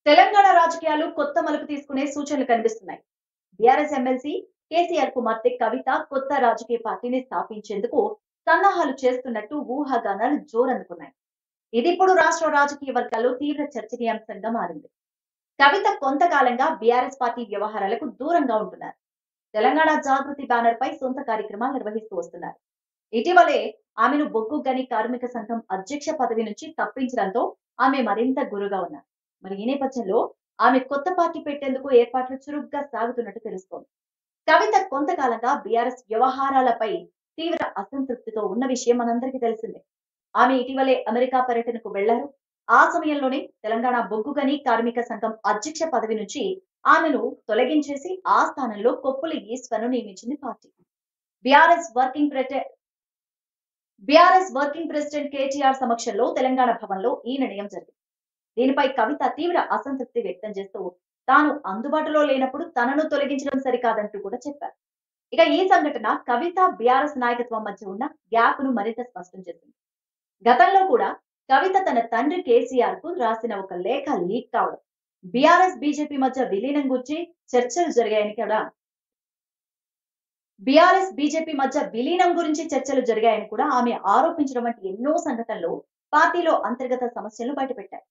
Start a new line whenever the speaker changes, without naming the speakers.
తెలంగాణ రాజకీయాలు కొత్త మలుపు తీసుకునే సూచనలు కనిపిస్తున్నాయి. బీఆర్ఎస్ ఎమ్మెల్సీ కేసీఆర్ కుమార్తె కవిత కొత్త రాజకీయ పార్టీని స్థాపించేందుకు సన్నాహాలు చేస్తున్నట్టు ఊహాగానాలు జోరందుకున్నాయి. ఇది ఇప్పుడు రాష్ట్ర రాజకీయ వర్గాల్లో తీవ్ర చర్చనీయాంశంగా మారింది. కవిత కొంతకాలంగా బీఆర్ఎస్ పార్టీ వ్యవహారాలకు దూరంగా ఉంటున్నారు. తెలంగాణ జాగృతి బ్యానర్ పై సొంత కార్యక్రమాలు నిర్వహిస్తూ వస్తున్నారు. ఇటీవలే ఆమెను బొగ్గు గని కార్మిక సంఘం అధ్యక్ష పదవి నుంచి తప్పించడంతో ఆమె మరింత గురుగా ఉన్నారు. మరి ఈ నేపథ్యంలో ఆమె కొత్త పార్టీ పెట్టేందుకు ఏర్పాట్లు చురుగ్గా సాగుతున్నట్టు తెలుస్తోంది. కవిత కొంతకాలంగా బీఆర్ఎస్ వ్యవహారాలపై తీవ్ర అసంతృప్తితో ఉన్న విషయం మనందరికీ తెలిసిందే. ఆమె ఇటీవలే అమెరికా పర్యటనకు వెళ్లారు. ఆ సమయంలోనే తెలంగాణ బొగ్గు గని కార్మిక సంఘం అధ్యక్ష పదవి నుంచి ఆమెను తొలగించేసి ఆ స్థానంలో కొప్పుల ఈశ్వర్ను నియమించింది party. BRS working president KTR సమక్షంలో తెలంగాణ భవన్లో ఈ నిర్ణయం జరిగింది. దీనిపై కవిత తీవ్ర అసంతృప్తి వ్యక్తం చేస్తూ తాను అందుబాటులో లేనప్పుడు తనను తొలగించడం సరికాదంటూ కూడా చెప్పారు. ఇక ఈ సంఘటన కవిత బీఆర్ఎస్ నాయకత్వం మధ్య ఉన్న గ్యాప్ ను మరింత స్పష్టం చేసింది. గతంలో కూడా కవిత తన తండ్రి కేసీఆర్ కు రాసిన ఒక లేఖ లీక్ కావడం, బీఆర్ఎస్ బీజేపీ మధ్య విలీనం గురించి చర్చలు జరిగాయని కూడా బీఆర్ఎస్ బీజేపీ మధ్య విలీనం గురించి చర్చలు జరిగాయని కూడా ఆమె ఆరోపించడం వంటి ఎన్నో సంఘటనలు పార్టీలో అంతర్గత సమస్యలను బయటపెట్టాయి.